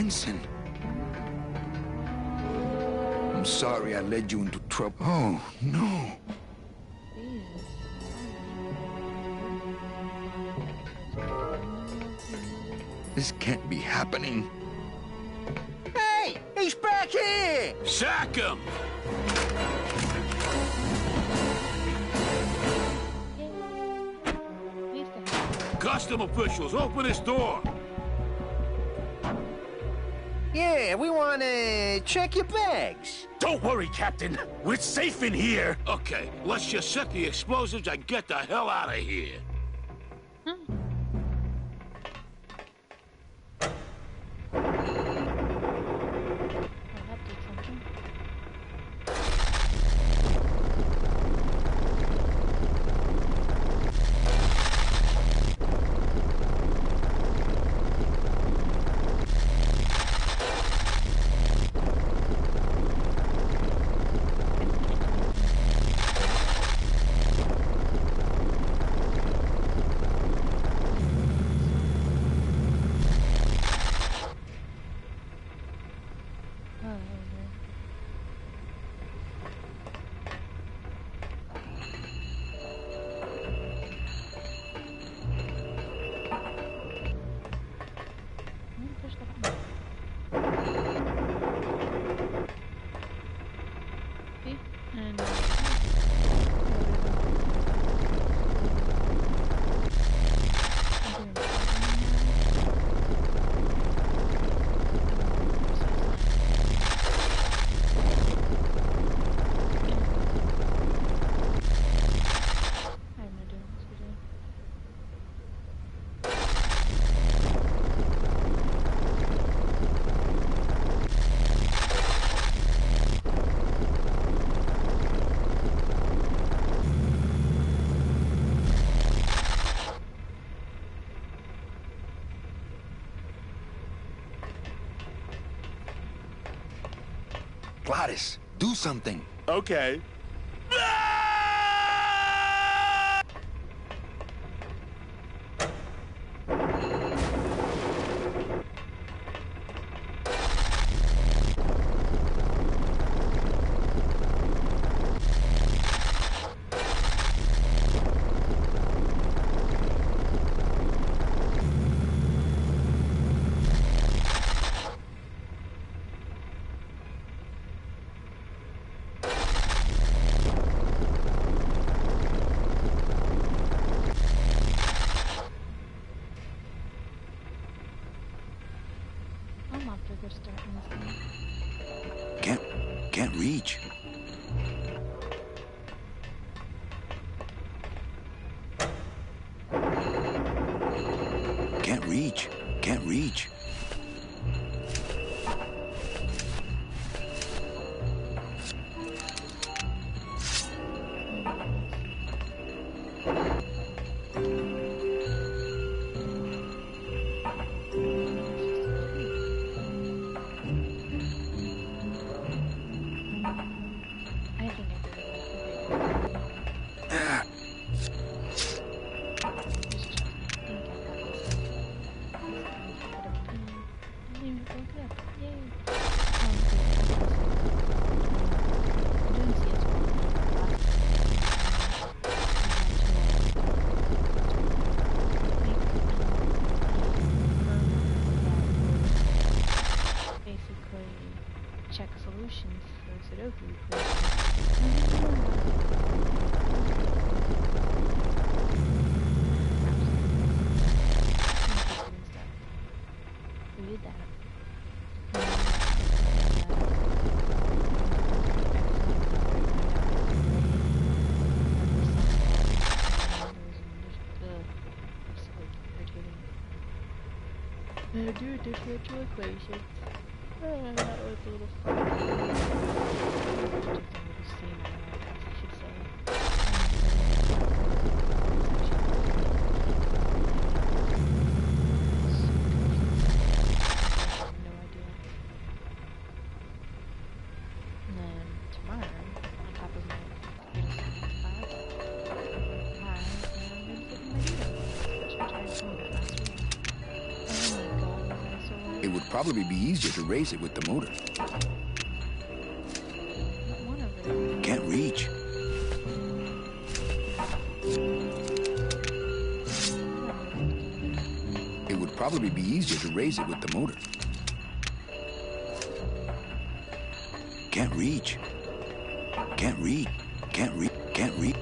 Ensign. I'm sorry I led you into trouble. Oh, no. This can't be happening. Hey! He's back here! Sack him! Custom officials, open this door! Yeah, we want to check your bags. Don't worry, Captain. We're safe in here. Okay, let's just set the explosives and get the hell out of here. Gladys, do something. Okay. Can't reach. Can't reach. Check solutions for Sudoku we did that. Do differential equations. That was a little fun. I should say. No idea. And then tomorrow, on top of my class, I am going to sit in my doodle, which I told you last week. Oh my god, was I so It would probably be easier to raise it with the motor. Can't reach. It would probably be easier to raise it with the motor. Can't reach. Can't read. Can't read. Can't read.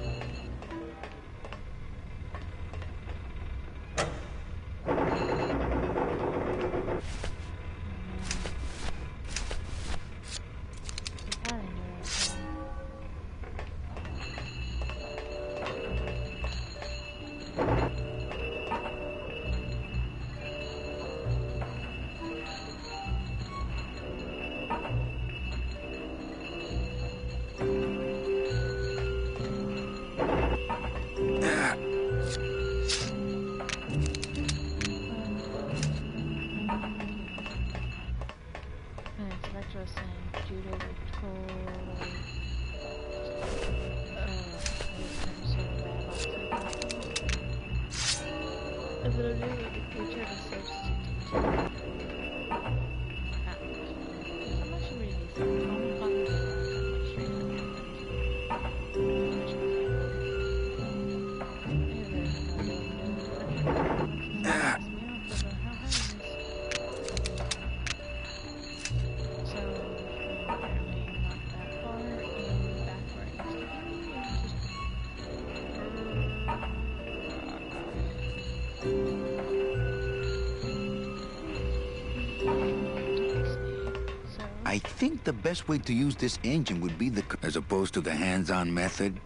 I think the best way to use this engine would be as opposed to the hands-on method.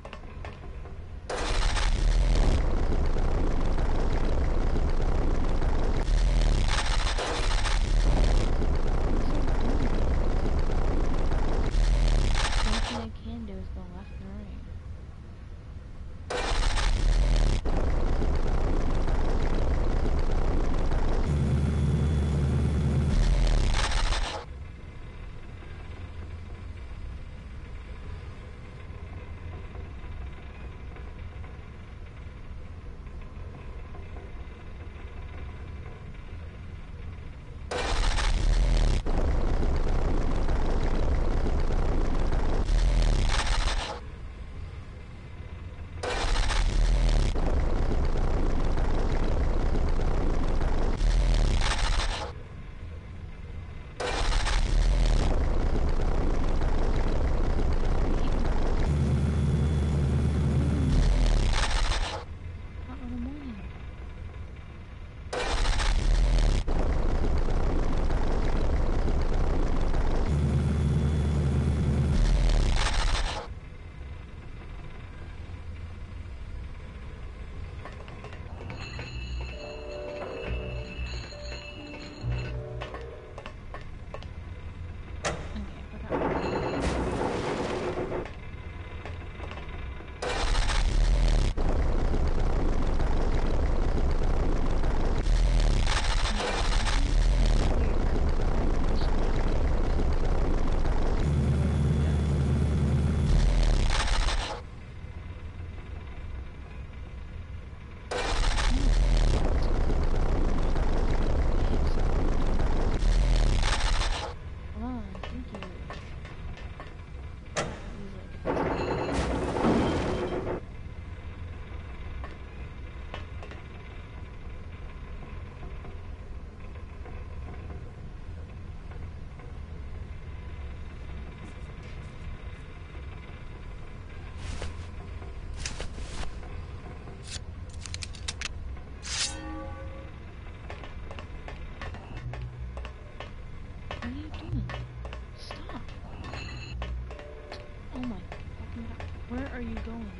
are you going?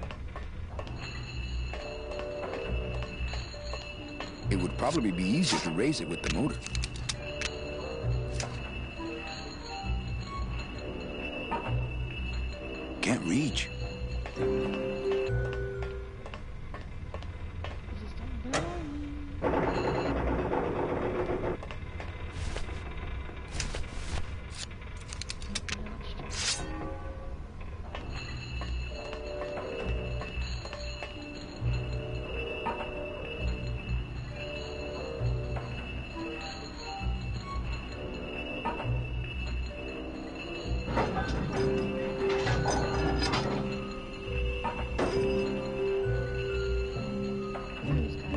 It would probably be easier to raise it with the motor. Can't reach.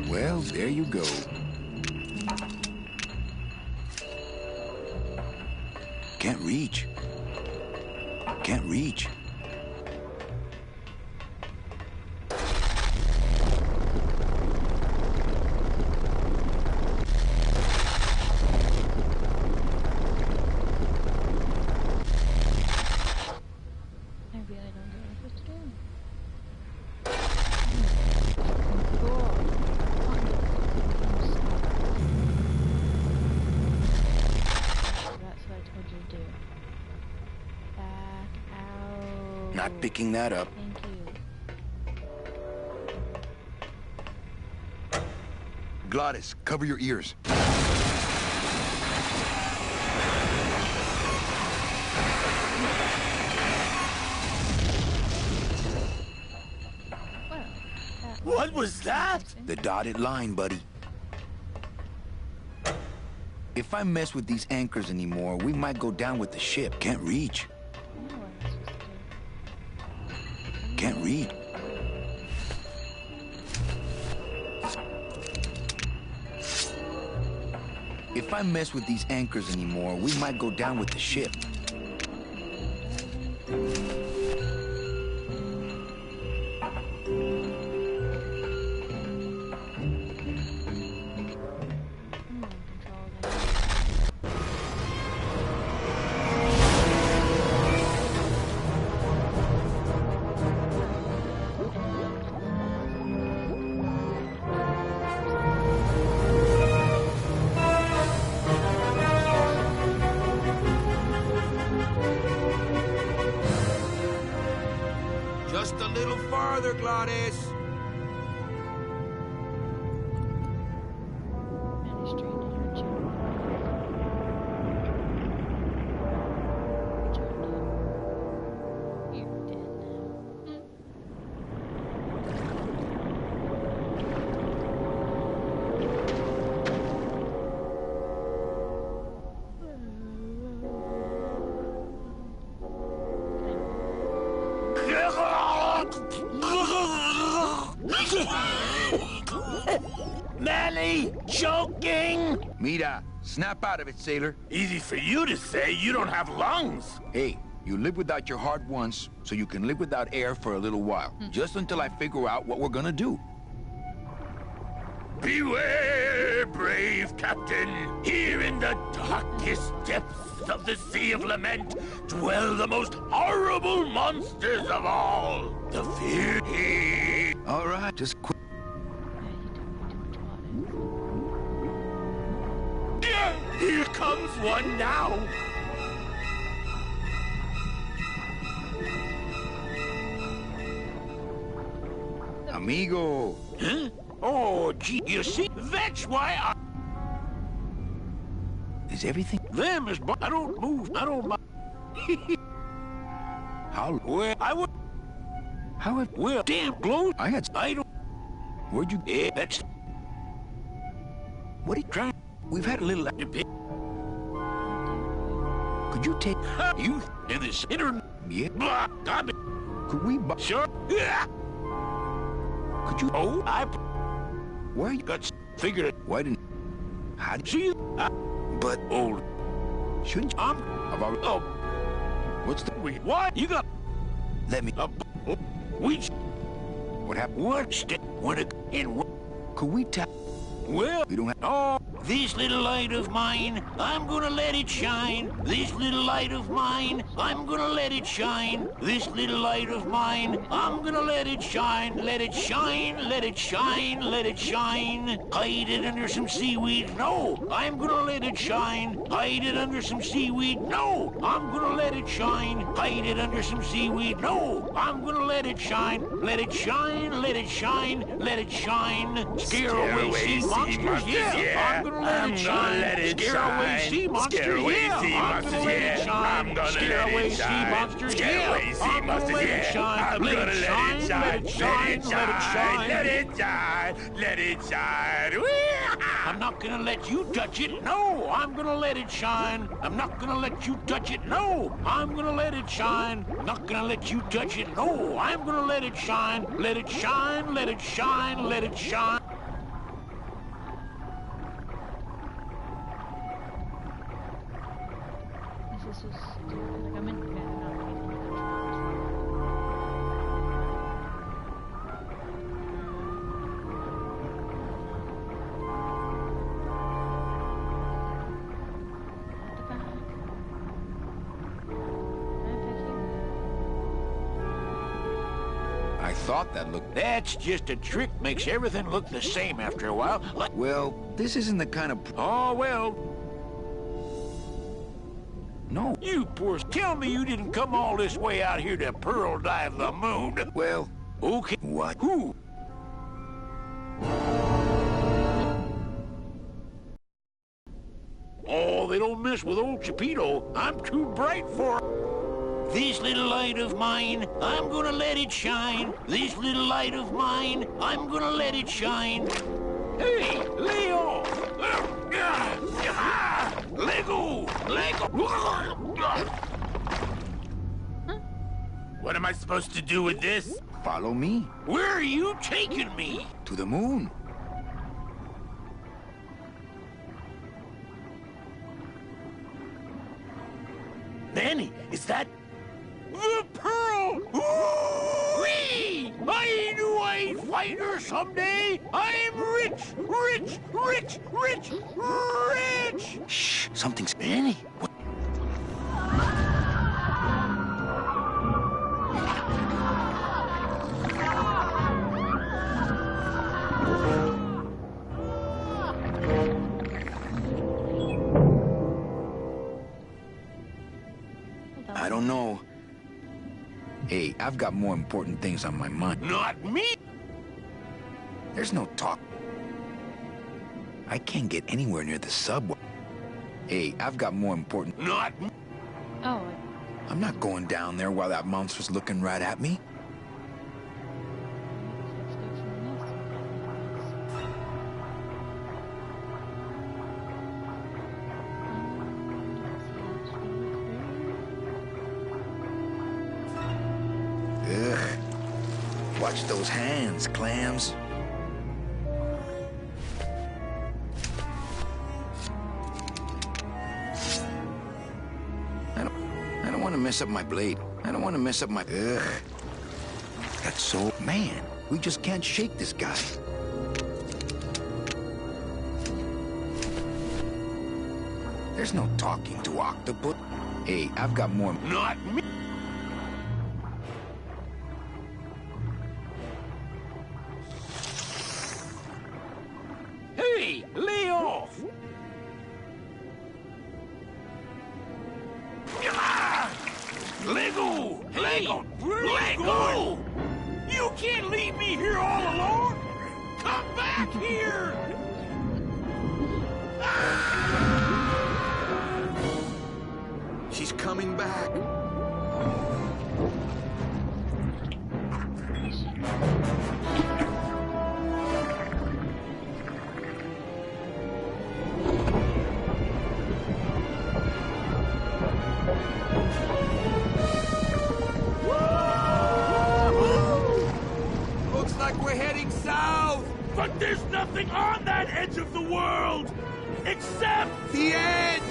Well, there you go. Can't reach. Can't reach. Not picking that up. Thank you. Glottis, cover your ears. What was that? The dotted line, buddy. If I mess with these anchors anymore, we might go down with the ship. Can't reach. Can't read. If I mess with these anchors anymore, we might go down with the ship. Just a little farther, Glottis. Manny, joking? Mira, snap out of it, sailor. Easy for you to say, you don't have lungs. Hey, you live without your heart once, so you can live without air for a little while. Just until I figure out what we're gonna do. Beware, brave captain. Here in the darkest depths of the Sea of Lament dwell the most horrible monsters of all. The fear. All right, just quit. Here comes one now. Amigo. Huh? Oh, gee, you see, that's why I... Is everything? Them is... I don't move. I don't mind. How? Well, I would... How? Well, damn close. I had... I don't... Where'd you... Yeah, that's... What are you trying? We've had a little... Could you take... You in this internet... Yeah? Blah, God, Could we... sure. Yeah. Could you... Oh, I... Where you... Got figured it. Why didn't... How did See you. But... Old. Shouldn't you... I'm... I've already... Oh, What's the... wait. What? You got... Let me... We... What happened? What? What? In what? Could we tap... Well... We don't have... Oh, this little light of mine, I'm gonna let it shine. This little light of mine, I'm gonna let it shine. This little light of mine, I'm gonna let it shine. Let it shine, let it shine, let it shine. Hide it under some seaweed. No, I'm gonna let it shine. Hide it under some seaweed. No, I'm gonna let it shine. Hide it under some seaweed. No, I'm gonna let it shine. Let it shine, let it shine, let it shine. Scare away sea monsters. Yeah, I'm gonna let it shine. Scare away sea monsters. Yeah, I'm gonna let it shine. Scare away sea monsters. Yeah, I'm gonna let it shine. Let it shine. Let it shine. Let it shine. Let it shine. Let it shine. I'm not gonna let you touch it. No, I'm gonna let it shine. I'm not gonna let you touch it. No, I'm gonna let it shine. Not gonna let you touch it. No, I'm gonna let it shine. Let it shine, let it shine, let it shine. This is like I'm in bed. I thought that looked... That's just a trick. Makes everything look the same after a while. Like, Well, this isn't the kind of... oh, well. No. You poor... Tell me you didn't come all this way out here to pearl dive the moon. Well... Okay. What? Who? Oh, they don't mess with old Chipito. I'm too bright for... This little light of mine, I'm gonna let it shine. This little light of mine, I'm gonna let it shine. Hey, lay off! Lego! Lego! What am I supposed to do with this? Follow me. Where are you taking me? To the moon. Manny, is that... The pearl! Whee! I knew I'd find her someday! I'm rich! Rich! Rich! Rich! Rich! Shh, something's... Manny! What? I don't know. Hey, I've got more important things on my mind. Not me! There's no talk. I can't get anywhere near the subway. Hey, I've got more important... Not me! Oh, I'm not going down there while that monster's looking right at me. Ugh. Watch those hands, clams. I don't want to mess up my blade. I don't want to mess up my... Ugh. That's so... Man, we just can't shake this guy. There's no talking to octopus. Hey, I've got more... Not me! Hey, lay off! Lego! Lego! Lego! You can't leave me here all alone! Come back here! She's coming back. Looks like we're heading south. But there's nothing on that edge of the world! Except... The edge!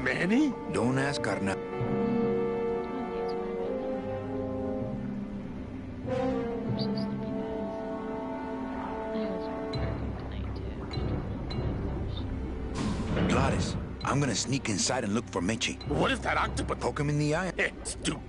Manny? Don't ask, carnal. I'm so sleepy, guys. I was working tonight too. Oh my gosh. Gladys, I'm gonna sneak inside and look for Meche. What if that octopus... Poke him in the eye. Stupid.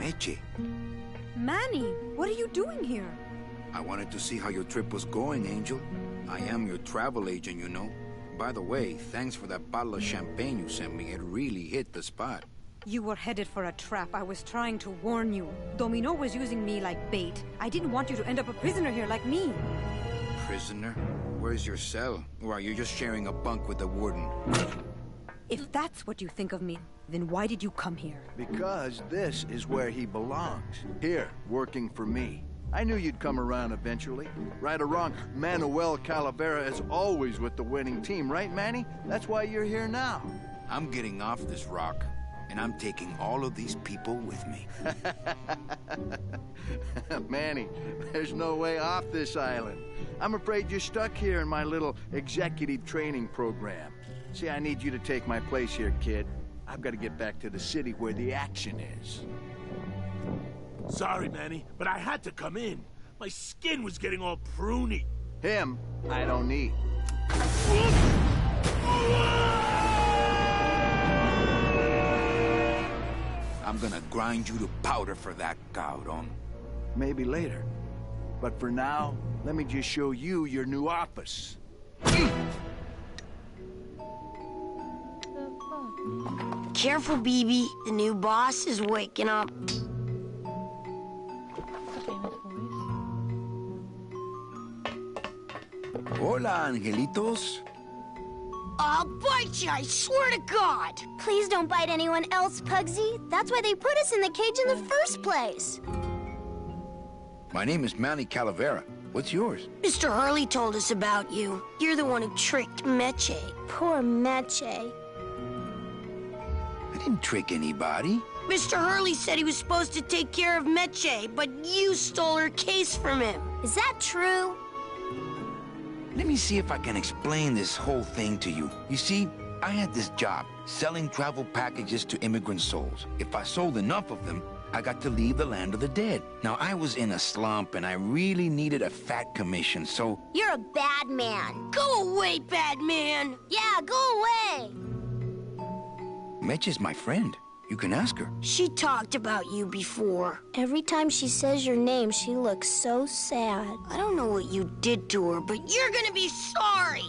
Meche, Manny, what are you doing here? I wanted to see how your trip was going, Angel. I am your travel agent, you know. By the way, thanks for that bottle of champagne you sent me. It really hit the spot. You were headed for a trap. I was trying to warn you. Domino was using me like bait. I didn't want you to end up a prisoner here like me. Prisoner? Where's your cell? Or are you just sharing a bunk with the warden? If that's what you think of me, then why did you come here? Because this is where he belongs. Here, working for me. I knew you'd come around eventually. Right or wrong, Manuel Calavera is always with the winning team, right, Manny? That's why you're here now. I'm getting off this rock, and I'm taking all of these people with me. Manny, there's no way off this island. I'm afraid you're stuck here in my little executive training program. See, I need you to take my place here, kid. I've got to get back to the city where the action is. Sorry, Manny, but I had to come in. My skin was getting all pruny. Him, I don't need. I'm gonna grind you to powder for that, cabrón. Maybe later. But for now, let me just show you your new office. Careful, BB. The new boss is waking up. It's a famous voice. Hola, angelitos. I'll bite you, I swear to God. Please don't bite anyone else, Pugsy. That's why they put us in the cage in the first place. My name is Manny Calavera. What's yours? Mr. Hurley told us about you. You're the one who tricked Meche. Poor Meche. I didn't trick anybody. Mr. Hurley said he was supposed to take care of Meche, but you stole her case from him. Is that true? Let me see if I can explain this whole thing to you. You see, I had this job, selling travel packages to immigrant souls. If I sold enough of them, I got to leave the land of the dead. Now, I was in a slump, and I really needed a fat commission, so... You're a bad man. Go away, bad man. Yeah, go away. Meche's my friend. You can ask her. She talked about you before. Every time she says your name, she looks so sad. I don't know what you did to her, but you're gonna be sorry.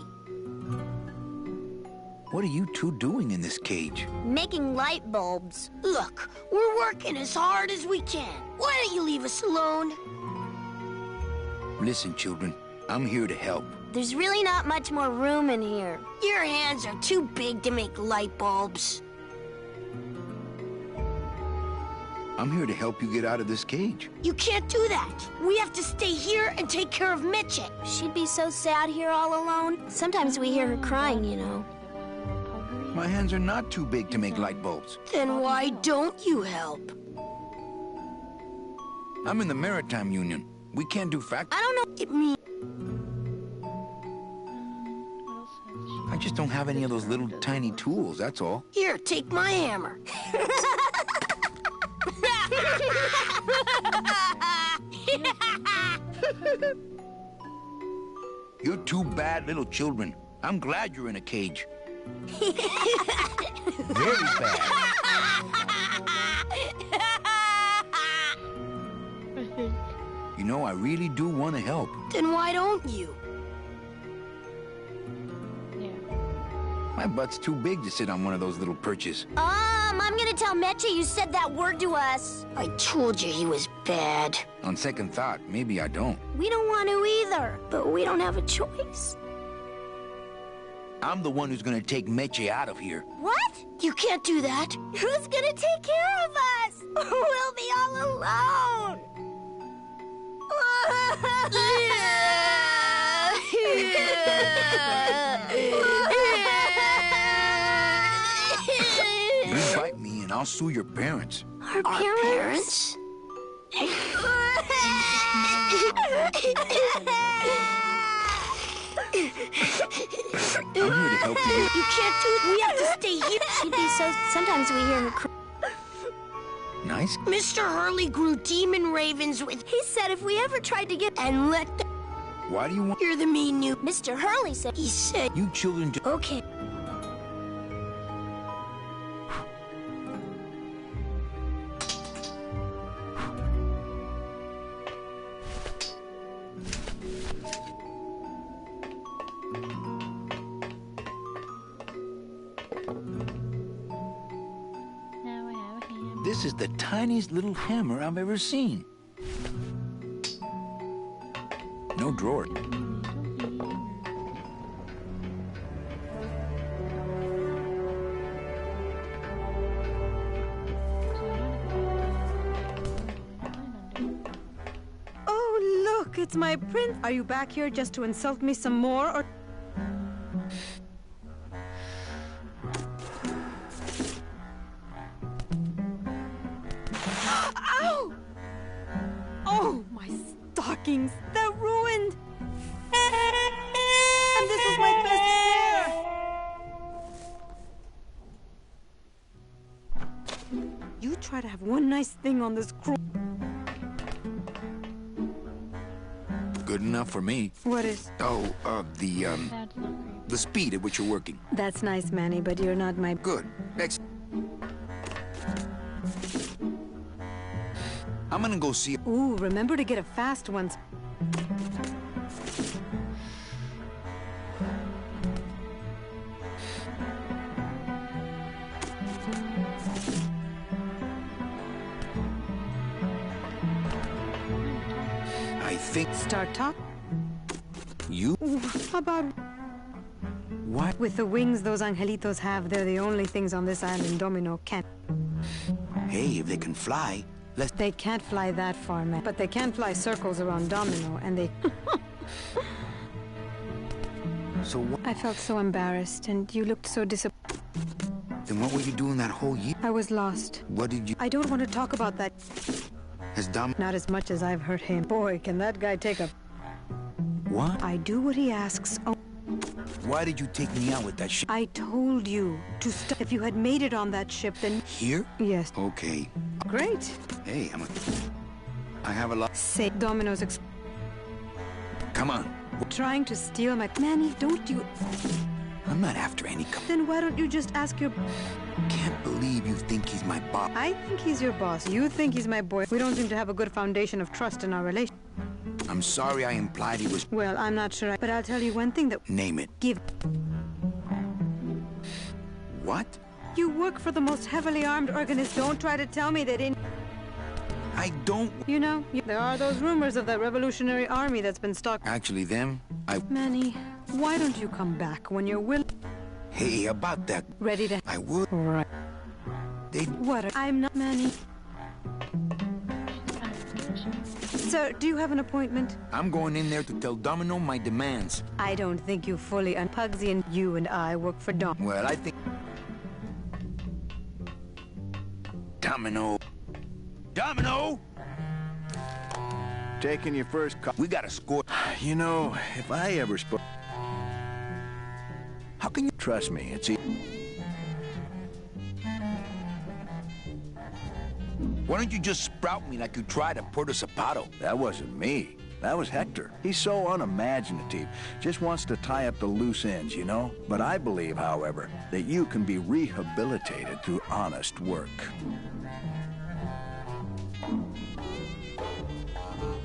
What are you two doing in this cage? Making light bulbs. Look, we're working as hard as we can. Why don't you leave us alone? Listen, children, I'm here to help. There's really not much more room in here. Your hands are too big to make light bulbs. I'm here to help you get out of this cage. You can't do that. We have to stay here and take care of Meche. She'd be so sad here all alone. Sometimes we hear her crying, you know. My hands are not too big to make light bulbs. Then why don't you help? I'm in the Maritime Union. We can't do I don't know. It means What else has she? I just don't have any of those little tiny tools, that's all. here, take my hammer. You're two bad little children. I'm glad you're in a cage. Very bad. You know, I really do want to help. Then why don't you? Yeah. My butt's too big to sit on one of those little perches. I'm gonna tell Meche you said that word to us. I told you he was bad. On second thought, maybe I don't. We don't want to either, but we don't have a choice. I'm the one who's gonna take Meche out of here. What? You can't do that. Who's gonna take care of us? We'll be all alone. You bite me and I'll sue your parents. Our parents? I'm here to help you. You can't do it. We have to stay here. She'd be so... Sometimes we hear her cry. Nice. Mr. Hurley grew demon ravens with... He said if we ever tried to get... And let the... Why do you want... You're the mean new... Mr. Hurley said... He said... You children do... Okay. Now I have a hammer. This is the tiniest little hammer I've ever seen. No drawer. Oh, look, it's my prince. Are you back here just to insult me some more, or... Ow! Oh, my stockings, they're ruined! And this was my best pair! You try to have one nice thing on this cruel... Good enough for me. What is? Oh, That's not great. the speed at which you're working. That's nice, Manny, but you're not my... Good. Next. I'm gonna go see. Ooh, remember to get a fast one. I think Start talk. you. Ooh, how about... What? With the wings those angelitos have, they're the only things on this island Domino can't. Hey, if they can fly, let's. They can't fly that far, man. But they can fly circles around Domino, and they... So what? I felt so embarrassed, and you looked so disappointed. Then what were you doing that whole year? I was lost. What did you? I don't want to talk about that. Has Dom? Not as much as I've hurt him. Boy, can that guy take a... What? I do what he asks. Oh, Why did you take me out with that shit? I told you to stop. If you had made it on that ship, then... Here? Yes. Okay. Great. Hey, I have a lot. Say, Domino's Come on. trying to steal my... Manny, don't you... I'm not after any. Then why don't you just ask your... Can't believe you think he's my boss. I think he's your boss. You think he's my boy. We don't seem to have a good foundation of trust in our relation. I'm sorry I implied he was. Well, I'm not sure. But I'll tell you one thing that... Name it. Give... What? You work for the most heavily armed organist. Don't try to tell me they didn't... I don't. You know, there are those rumors of that revolutionary army that's been stalking... Actually, them. Manny, why don't you come back when you're willing... Hey, about that. Ready to... I would. Right. They. What? I'm not... Manny. Sir, do you have an appointment? I'm going in there to tell Domino my demands. I don't think you fully... Pugsy and you and I work for Dom. Well, I think. Domino. Domino! Taking your first call. We got a score. You know, if I ever spoke... How can you? Trust me, it's easy. Why don't you just sprout me like you tried at Puerto Zapato? That wasn't me. That was Hector. He's so unimaginative. Just wants to tie up the loose ends, you know? But I believe, however, that you can be rehabilitated through honest work.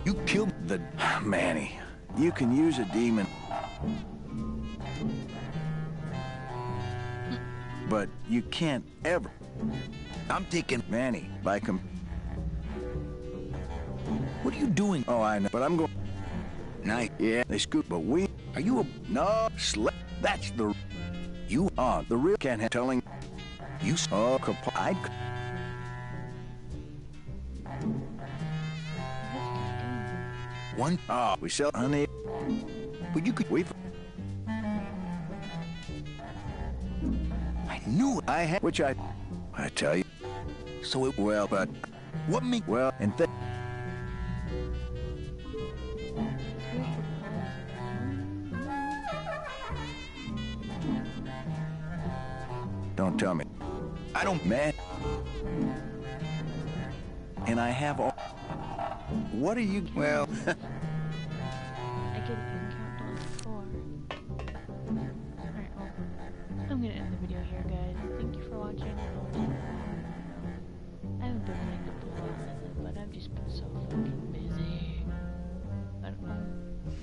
You killed The... Manny, you can use a demon... But you can't ever... I'm taking. Manny, by What are you doing? Oh, I know, but I'm going... Nice. Yeah, they scoot, but we... Are you a? No, that's the... You are the real can't have telling... You. Oh, I'd... One. Oh, we sell honey. But you could. We've... I knew it. I had... Which I tell you. So it. Well, but... What make? Well, and Don't tell me. I don't. Man. And I have all... What are you... Well. I get it in countdown to 4. Alright, well, I'm gonna end the video here, guys. Thank you for watching. I haven't been wanting to do a lot lately, but I've just been so fucking busy. But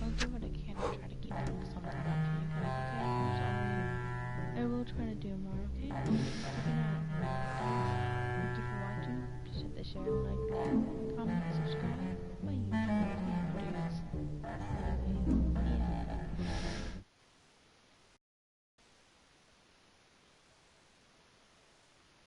I'll do what I can to try to keep something up for you guys, okay? I'm sorry. I will try to do more, okay? like, comment, subscribe. Bye.